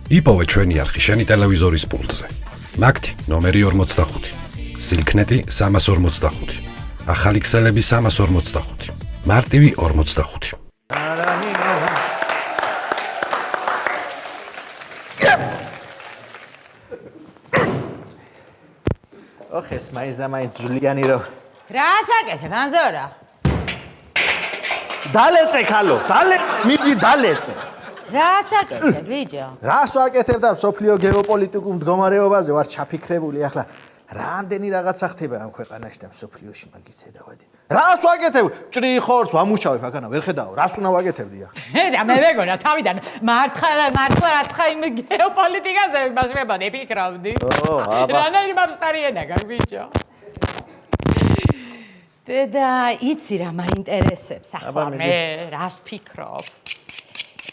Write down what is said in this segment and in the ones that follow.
იპოვე ჩვენი არხი შენი ტელევიზორის პულტზე. მაგთი ნომერი 45, სილქნეტი 345, ახალი ქსელები 345, მარტივი 45. ოხ, ეს მაინც და მაინც ჟულიანი რო. რა საკეთებ, ანზორა? დალეწე ხალო, მიდი დალეწე. რა საკეთებ, ბიჭო? რას ვაკეთებ და სოფლიო გეოპოლიტიკურ მდგომარეობაზე ვარ ჩაფიქრებული ახლა. რამდენი რაღაცა ხდება ამ ქვეყანაში და სოფლიოში მაგის ხედავდი. რას ვაკეთებ? ჭრი ხორცს ვამუშავებ აქანა, ვერ ხედავ, რას უნდა ვაკეთებდი ახლა? და მე მეგონა თავიდან მართლა რაცა იმ გეოპოლიტიკაზე ბაშებოდი, ფიქრობდი. რანაირი მომსწრენა გაქვს, ბიჭო? და იცი რა მაინტერესებს ახლა მე რას ფიქრობ?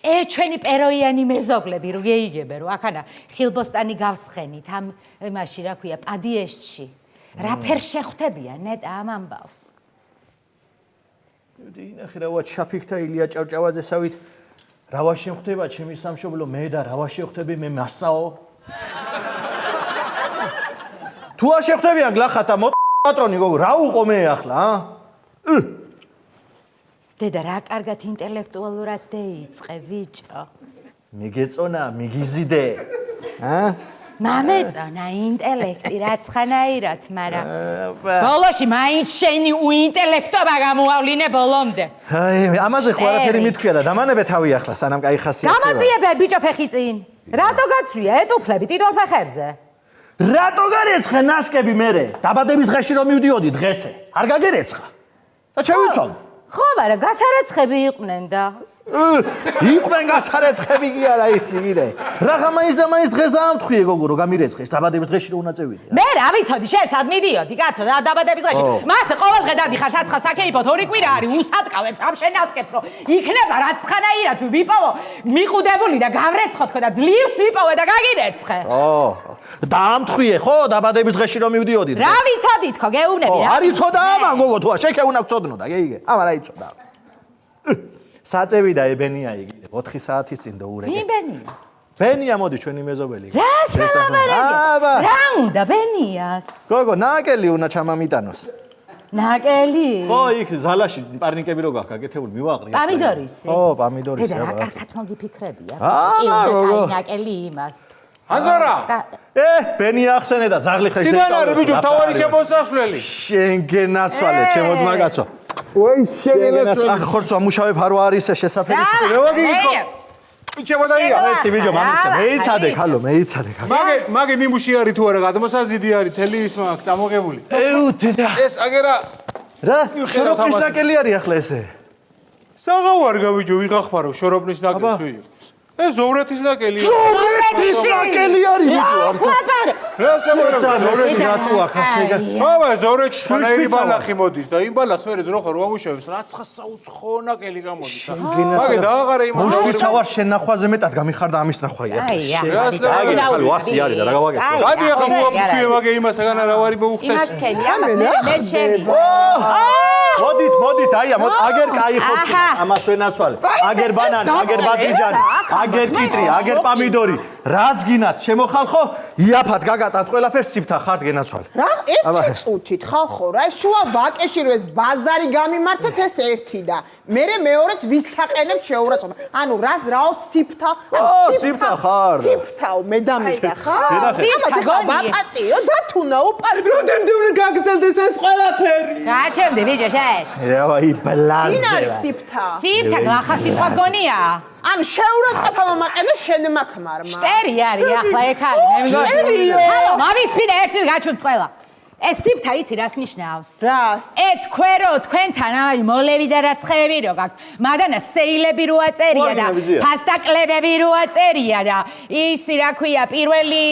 ჩვენი პეროიანი მეზობლები რო გეიგებე რომ აქანა ხილბოსტანი გავსხენით ამ იმაში რა ქვია პადიეშტში რა ფერ შეხვდებიან ნეტა ამ ამბავს ინახე რა ჩაფიქთა ილია ჭავჭავაძესავით რა შეხვდება ჩემი სამშობლო მე და რა შეხვდები მე მასაო თუ არ შეხვდებიან გლახათა პატრონი გოგო რა უყო მე ახლა დედა რა კარგად ინტელექტუალურად დაიწყე ბიჭო მიგეწონა მიგიზიდე მამეწონა ინტელექტი რაცხანაირად მაგრამ ბოლოში მაინც შენი უინტელექტობა გამოავლინე ბოლომდე აი ამაზე ხო არაფერი მithქვია და დამანებე თავი ახლა სანამ კაი ხასიათია გამოწიებე ბიჭო ფეხი წინ რატო გაცვია ეტუფლები ტიტულ ფეხებზე რატო გარეცხე ნასკები მერე დაბადების დღეში რომ მივდიოდი დღესე არ გაგერეცხა და შევიცვალ ხო მაგრამ გასარეცხები იყვნენ და იყვნენ გასარეცხები კი არა ისი კიდე რაღა მაინც და მაინც დღეს დაამთხვიე გოგო რომ გამირეცხეს დაბადების დღეში რომ უნდა წევიდე მე რა ვიცოდი შენ სად მიდიოდი კაცო დაბადების დღეში მასე ყოველ დღე დადიხარ საცხა საკეიფოთ ორი კვირა არის უსატყავებს ამ შენ ასკებს რომ იქნება რაცხანაირად ვიპოვო მიყუდებული და გამრეცხო თქო და ძლივს ვიპოვე და გაგირეცხე დაამთხვიე ხო დაბადების დღეში რომ მივდიოდი რა ვიცოდი თქო გეუბნები რა არ იცოდა ამან გოგო თუ შეკე უნდა გწოდნოდა გეიგე ამან რა იცოდა საწევი და ებენია იგი 4 საათის წინ დაურეკე. ვინ ბენია? ბენია მოდი ჩვენი მეზობელი. რას ველაპარაკე? რა უნდა ბენიას? გოგო, ნაკელი უნდა ჩამამიტანოს. ნაკელი? ხო, იქ ზალაში პარნიკები რო გაქვს გაკეთებული, მივაყრი. პამიდორისი? ხო, პამიდორისი. დედა რა კარგად მოგიფიქრებია? კი უნდა კაი ნაკელი იმას. აზარა! ბენია ახსენე და ზაღლი ხე. სიდან არის ბიჭო, თავარი შემოსასვლელი. შენ გენაცვალე, ჩემო ძმაკაცო. ოი, შეგენასველი. ახ ხორცს ამუშავებ არ არის შესაძლებელი. რა ვაგიქო? ბიჭო დაია. მეცი ბიჭო, მამიცა, მეიცადე ხალო, მეიცადე ხალო. მაგე ნიმუში არის თუ არა, გადმოსაზიდი არის, თელი ის მაგ წამოღებული. დედა. ეს აგერა რა? შოროპნის ნაკელი არის ახლა ესე. საღავარგა ბიჭო, ვიღახმარო შოროპნის ნაკელს ვიო. ეს ზოვრეთის ნაკელია. ზოვრეთის ნაკელი არის ბიჭო. რას გამორა ზოვრეთი რატო აქ ასეგა? აბა ზოვრეთში სანაირი ბალახი მოდის და იმ ბალახს მე ძროხა რო ამუშავებს რაცხა საუცხო ნაკელი გამოდის. მაგე დააღარე იმ მუშკიცა ვარ შენ ნახვაზე მეტად გამიხარდა ამის ნახვაა. აი ხალო 100 არის და რა გავაკეთე? გადი ახლა მოამქვია მაგე იმასაგან არა ვარი მოუხდეს. იმას ქენი ამას მე შევი. მოდით, აია, აგერ კაი ხორცი, ამას ვენაცვალე. აგერ ბანანი, აგერ ბადრიჯანი, აგერ კიტრი, აგერ პამიდორი. რაც გინათ, შემოხალხო, იაფად გაგატათ ყველაფერს სიფთა ხართ გენაცვალე. რა, ერთი წუთით ხალხო, რა ეს შუა ვაკეში რო ეს ბაზარი გამიმართეთ ეს ერთი და მერე მეორეც ვისაყენებ შეურაცხყოფა. ანუ რას რაო სიფთა? სიფთა ხარ. სიფთაო, მე დამიწა ხარ? სიფთა ბაპატიო, დათუნა უპარს. რამდენი უნდა გაგრძელდეს ეს ყველაფერი? გაჩემდი ბიჭო შენ. რავი ბლაზე. ვინ არის სიფთა? სიფთა გახა სიტყვა გონია. ანუ შეურაცხყოფა მომაყენე შენ მაქმარმა. შტერი არის ახლა ეკალი მე მგონი. შტერიო. ჰალო, მამისვინე ერთი გაჩვენთ ყველა. ეს სიფთა იცი რას ნიშნავს? რას? თქვენ რო თქვენთან აი მოლები და რაცხები რო გაქვთ, მადანა სეილები რო აწერია და ფასტაკლებები რო აწერია და ისი რა ქვია, პირველი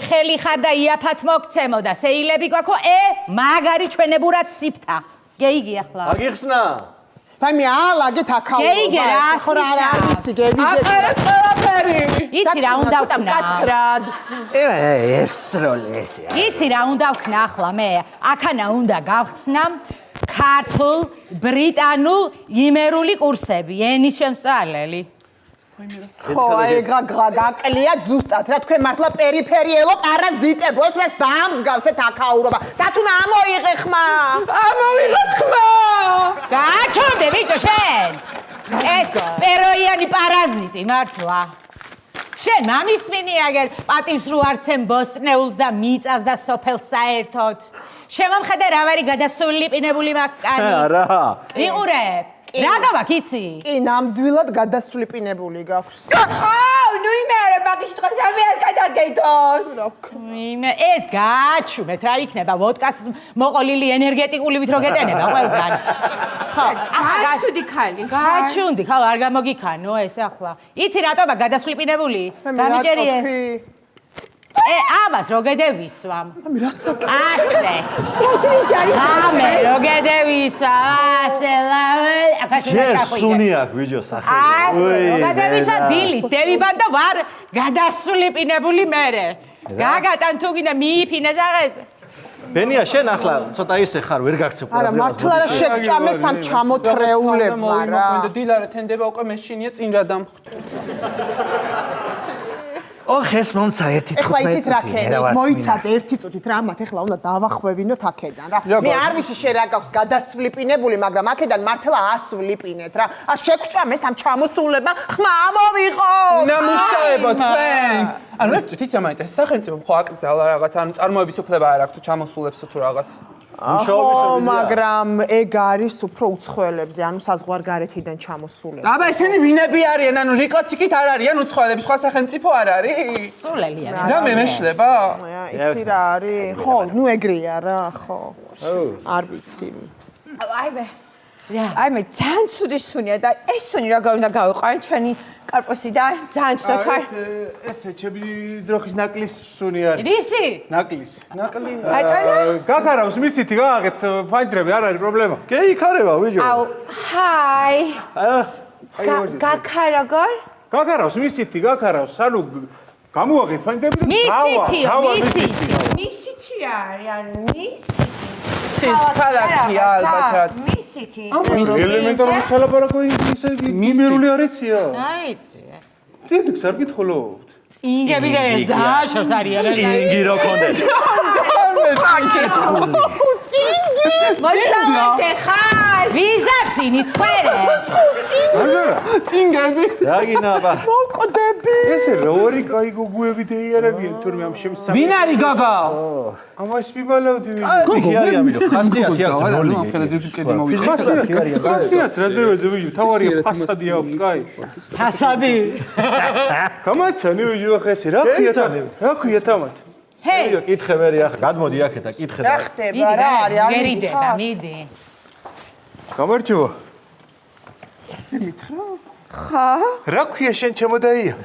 ხელი ხარ და იაფად მოგცემო და სეილები გვაქვს, მაგარი ჩვენებურად სიფთა. გეიგი ახლა. აგიხსნა. აი მე ალაგეთ აქაურობა. გეიგე რა, ხო რა არის, გევიგე. აკერე ყველაფერი. იცი რა უნდა ვქნა? კაცრად. ეს როლი ესე. იცი რა უნდა ვქნა ახლა მე? აქანა უნდა გავხსნა ქართულ, ბრიტანულ, იმერული კურსები, ენის შემსწავლელი. ხო, აი გაკლია ზუსტად რა თქვენ მართლა პერიფერიელო პარაზიტებო, ეს რას დაამსგავსეთ აქაურობა. და თუ ამოიღე ხმა. ამოვიღოთ ხმა. გააჩვენე ბიჭო შენ. ეს პეროიანი პარაზიტი მართლა. შენ მამისმინი აგერ პატივს რო არცენ ბოსტნეულს და მიწას და სოფელს საერთოდ. შემომხედე რა ვარი გადასული პინებული მაკანი. არა. იყურებ. რა გავაკ იცი? კი, ნამდვილად გადასვლიპინებული გაქვს. ნუ იმერე მაგის სიტყვებს ამე არ გადაგედოს. იმე ეს გააჩვენეთ რა იქნება ვოდკას მოყოლილი ენერგეტიკულივით რო გეტენება ყველგან. ხო, გაჩუდი ხალი. გააჩუნდი, ხო არ გამოგიქანო ეს ახლა. იცი რატოა გადასვლიპინებული? გამიჭერი ეს. ამას რო გედევისვამ. ამი რა საკეთე? ასე. ამე რო გედევისვა, ასე ლავე, აკაცი ჩახვიდე. სუნი აქვს ვიჯო სახე. ასე, რო გადევისა დილი, დევიბან და ვარ გადასვლიპინებული მერე. გაგატან თუ გინდა მიიფინეს აღეს. ბენია შენ ახლა ცოტა ისე ხარ ვერ გაქცევ არა, მართლა რა შეგჭამე სამ ჩამოთრეულებმა რა. მომინდა დილარა თენდება უკვე მეშინია წინ რა დამხვდა. ოხ ეს მომცა 1:15. ეხლა იცით რა ქენით, მოიცადე 1 წუთით რა, მათ ეხლა უნდა დავახვევინოთ აქედან რა. მე არ ვიცი შენ რა გაქვს გადასვლიპინებული, მაგრამ აქედან მართლა ასვლიპინეთ რა. შეგჭამე სამ ჩამოსულებმა ხმა ამოვიღო. უნდა მუსაებო თქვენ. ანუ ერთ წუთით ამაინტერესებს სახელმწიფო ხო აკრძალა რაღაც, ანუ წარმოების უფლება არ აქვს თუ ჩამოსულებსო თუ რაღაც. ხო, მაგრამ ეგ არის უფრო უცხოელებზე, ანუ საზღვარგარეთიდან ჩამოსულები. აბა ესენი ვინები არიან? ანუ რიკოციკით არ არიან უცხოელები, სხვა სახელმწიფო არ არის? სულელია. რა მე მეშლება? იცი რა არის? ხო, ნუ ეგრეა რა, ხო. არ ვიცი. აი მე. რა. აი მე ძალიან ცუდი სუნია და ეს სუნი რა უნდა გავიყარე ჩვენი კარპოსიდან ძალიან ცუდად ხარ. ესე ჩემი ძროხის ნაკლის სუნი არის. რისი? ნაკლის. ნაკლი. გაგარავს მისითი გააკეთ ფაინდრები, არ არის პრობლემა. კი იქარება ვიჯო. აუ, ჰაი. გაქა როგორ? გაგარავს მისითი, გაგარავს, ანუ გამოაღეთ ფაინდრები და მისითი. მისითი არის, ანუ მისითი. ქალაქია ალბათ რა. მისითი. ელემენტარული სალაპარაკო ისე ნიმერული არიცია. აიცი. წინგს არ გითხულობთ. წინგები და ეს დააშორს არიან. წინგი რო კონდეთ. მოწამეთე ხარ. ვის და წინი წვერე? წინგები. რა გინაბა? მოკდები. ესე როარი кай გოგუები დაიარებიან თურმე ამ შემსა. ვინ არის გოგო? ამას მიბალავდი ვინ. გოგო არის ამიტომ ხასიათი აქვს როლი. ხასიათს რა დევეზე ვიჯო, თავარია ფასადი აქვს, კაი. ფასადი. გამაცანი ვიჯო ხა ესე რა ქვია თამათ? ჰეი, კითხე მე ახლა გადმოდი აქეთ და კითხე და. რა ხდება რა არის? არ გერიდება, მიდი. გამარჯობა. მითხრა? რა ქვია შენ ჩემოდაია?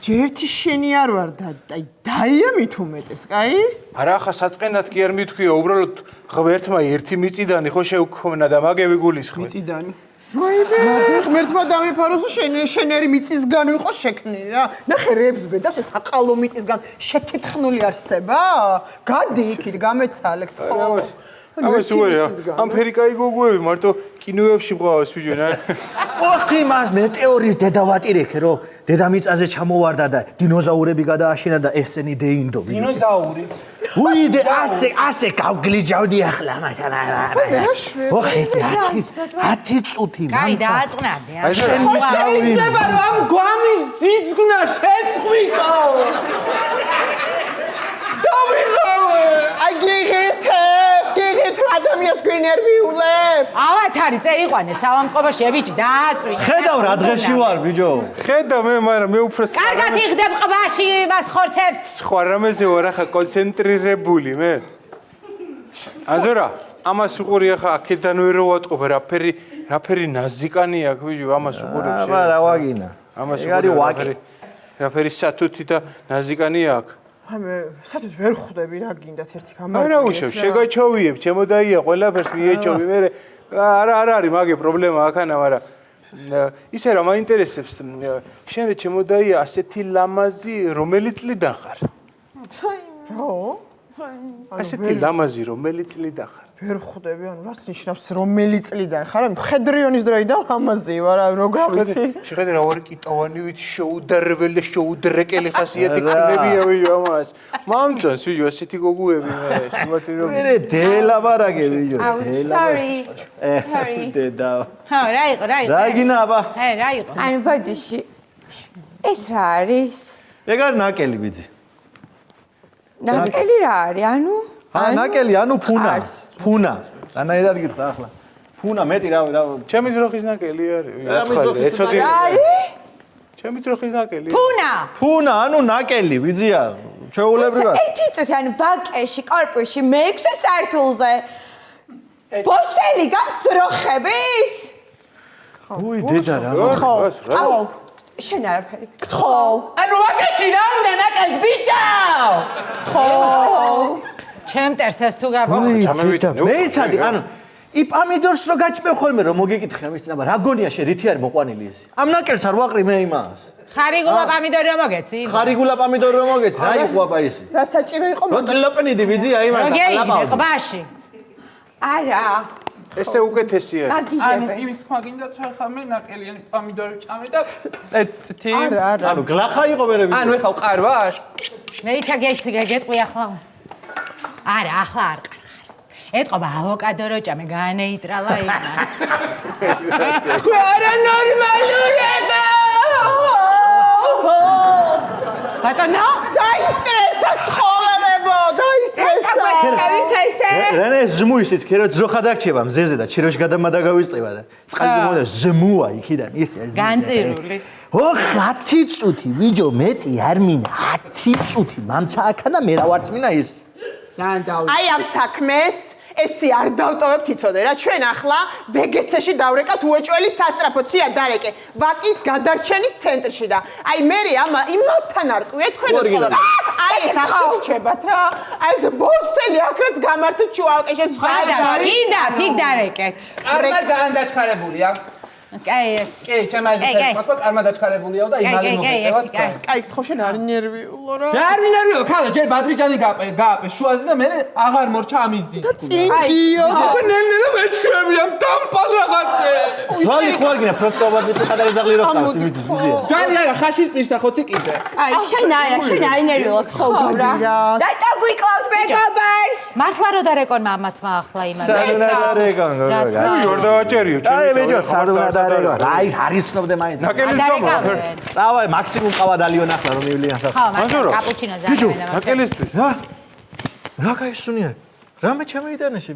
ჯერთი შენი არ ვარ და აი დაია მით უმეტეს, კაი? არა ხა საწყენად კი არ მithქვია, უბრალოდ ღმერთმა ერთი მიწიდანი ხო შეუქმნა და მაგები გულისხმე. მიწიდანი. ღმერთმა დამიფაროს შენერი მიწისგან ვიყო შექმნილი რა. ნახე რებს ბედავს ეს აყალო მიწისგან შეთითხნული არსება? გადი იქით გამეცალე ხო? ამას უერია. ამ ფერიკაი გოგუები მარტო კინოებში მყავს ვიჯო რა. ოხი მას მეტეორის დედავატირექე რო დედამიწაზე ჩამოვარდა და დინოზაურები გადააშინა და ესენი დეინდო. დინოზაური. უიდე ასე გავგლიჯავდი ახლა მაგრამ არა. ოხი 10 წუთი კაი დააწყნაბე. შენ შეიძლება რომ ამ გვამის ძიძგნა შეწყვიტო. დავიღავე. აი გიგით ადამიანს გვინერვიულებ. ავაჩარი წეიყვანეთ სავამწყობაში ბიჭი დააწვი. ხედავ რა დღეში ვარ ბიჯო. ხედა მე მაგრამ მე უფრო კარგად იხდებ ყბაში მას ხორცებს. სხვა რამეზე ვარ ახლა კონცენტრირებული მე. აზორა, ამას უყური ახლა აქედან ვერ ვატყობ რაფერი ნაზიკანი აქვს ვიჯო ამას უყურებ შენ. აბა რა ვაგინა. ამას ეგ არის ვაკი. რაფერი სათუთი და ნაზიკანი აქვს. მე სათით ვერ ხვდები რა გინდათ ერთი გამარჯვება. არა უშავ, შეგაჩოვიებ, ჩემოდაია ყველაფერს მიეჩოვი მე. არა არის მაგე პრობლემა აქანა, მაგრამ ისე რა მაინტერესებს შენ ჩემოდაია ასეთი ლამაზი რომელი წლიდან ხარ? რო? ასეთი ლამაზი რომელი წლიდან ხარ? ვერ ხვდები, ანუ რას ნიშნავს რომელი წლიდან ხარ? მხედრიონის დროიდან ლამაზი ვარ, რო გავიცი. შეხედე რა ვარ კიტოვანი ვით შეუდარებელი და შეუდრეკელი ხასიათი ქნებია ვიო ამას. მამწონს ვიო ასეთი გოგუები მე სიმათი რომ მე დელაბარაგე ვიო. Oh, sorry. Sorry. დედა. ხო, რა იყო? რა გინა აბა? რა იყო? ანუ ბოდიში. ეს რა არის? ეგ არის ნაკელი ბიძი. ნაკელი რა არის? ანუ ნაკელი, ანუ ფუნა. ფუნა. რანაირად გიხდა ახლა? ფუნა მეტი რა. ჩემი ძროხის ნაკელი არის. ათხარი, ეცოდი. არის? ჩემი ძროხის ნაკელი. ფუნა, ანუ ნაკელი, ბიძია. ჩვეულებრივად. ერთი წუთი, ანუ ვაკეში, корпуში, მე-6 სართულზე. ბოსელი გამძროხების? უი, დედა რა. აუ, შენ არაფერი. ხო. ანუ ვაკეში რა უნდა ნაკელს ბიჭო? ხო. ჩემტერს ეს თუ ჩამევიდა. მეიცადი, ანუ ი პამიდორს რო გაჭმე ხოლმე რომ მოგეკითხე ამის წინა, რა გონია შე რითი არის მოყვანილი ეს? ამ ნაკელს არ ვაყრი მე იმას. ხარიგულა პამიდორი რომ მოგეცი? ხარიგულა პამიდორი რომ მოგეცი, რა იყო აბა ისი? რა საჭირო იყო რო ტლოპენიდი ბიძია იმას მოგეიგდე ყბაში. არა. ესე უკეთესია. ანუ გაგიჟებე. იმის თქმა გინდათ რა ხამე ნაკელიანი პამიდორი ჭამე და ერთი ანუ გლახა იყო მე ბიძია. ანუ ეხა ვყარვარ? მე იცა გეტყვი ახლა. არა, ახლა არ ყარხარ. ეთყობა ავოკადო რო ჭამე, განეიტრალა იქნა. ხო არა ნორმალურება. ბატონო, დაისტრესა ცხოველებო, დაისტრესა. რენე ზმუისიც ქერო ძროხა დაგჭება მზეზე და ჩიროში გადამადა გავისწება და წყალი მომდა ზმუა იქიდან ის ეს განწირული. ო 10 წუთი ვიჯო მეტი არ მინა 10 წუთი მამცა აქანა მე რა ვარწმინა ის ძალიან დაუ აი ამ საქმეს ესი არ დავტოვებთ იცოდე რა ჩვენ ახლა ვეგეცეში დავრეკავთ უეჭველი სასტრაფოცია დარეკე ვაკის გადარჩენის ცენტრში და აი მე იმათთან არ ყვიე თქვენს ხოლმე აი ეს ახსოვჩებათ რა აი ეს ბოსელი აქაც გამართეთ ჩუავკეშეს გინდა თიქ დარეკეთ. კარმა ძალიან დაჩქარებულია. კაი. კი, ჩემ აიზე თქვა კარმა დაჩქარებულიაო და იმალი მოგეწევათ. აი გთხოვ შენ არ ნერვიულო რა რა არ მინერვიო, ხალა ჯერ ბადრიჯანი გააპე შუაზე და მე აღარ მორჩა ამის ძი. წინგიო აბა ნელ-ნელა მეჩვევი ამ დამპალ რაღაცე. ვალი ხوارგინა პროცკოვაძე პატარა ზაღლი რო ხავს იმით ბიძია ძალიან არა ხაშის პირსა ხოცი კიდე. აი შენ არ ნერვიულად ხო რა. და დაგვიკლავთ მეგობარს. მართლა რო დარეკონ მამათმა ახლა იმას. სადუნადარეგან ჯორდააჭერიო ჩემი. აი ბიჭო სადუნადარეგან აი არიცნობდე მაინც ნაკელის დარეკავენ. წავай მაქსიმუმ ყავა დალიონ ახლა რომ მივლიან სახე ხო, მაგრამ კაპუჩინო ძალიან და ნაკელისთვის. რა кайსუნია რამე ჩამეიდანეში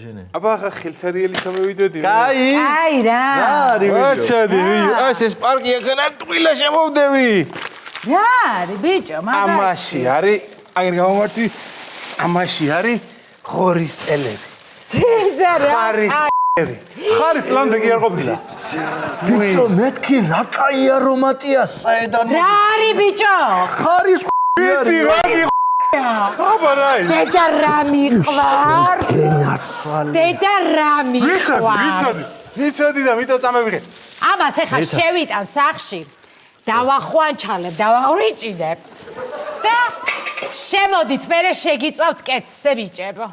შენე აბა ხა ხელცერიელი ჩამოვიდოდი. კაი აი რა. არი ბიჭო ვაცადი ვიო ეს პარკი აქ ტყილა შემოვდები. რა არის ბიჭო, მაგარი. ამაში არის აი გამომართი ამაში არის ღორის წელები. ძეზე რა. ხარი წლამდე კი არ ყოფილა. ბიჭო მეთქი რა კაი არომატია საედან რა არის ბიჭო? ხარის ვიცი რა აბა რა ის დედა რა მიყვარს? დედა რა მიყვარს? ვიცოდი და მითო წამევიღე. ამას ეხა შევიტან სახში. დავახვანჩალებ, დავავრიჭინებ. და შემოდით მერე შეგიწვავთ კეთზე ბიჭებო.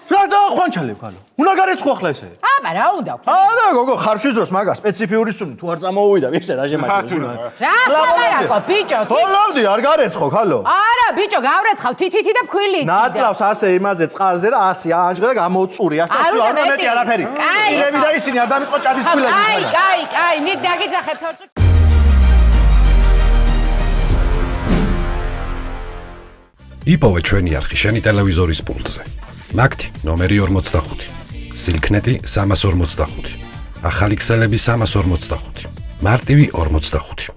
რა დავახვანჩალებ ხალო უნდა გარეცხო ახლა ესე აბა რა უნდა ვქნა? არა გოგო ხარშვის დროს მაგა სპეციფიური სუნი თუ არ წამოვიდა მიხსე რა შემაჭრე რა ხამარაკო ბიჭო? ხოლმე არ გარეცხო ხალო არა ბიჭო გავრეცხავ თითითი და ფქვილი. ნაწლავს ასე იმაზე წყალზე და 100 აანჯღა და გამოწური 100 და არ მეტი არაფერი ირები და ისინი არ დამიწყო ჭადის ფილები კაი მით დაგიძახებთ ორ წუთი. იპოვე ჩვენი არხი შენი ტელევიზორის პულტზე. მაგთი ნომერი 45. სილქნეტი 345. ახალი ქსელები 345. მარტივი 45.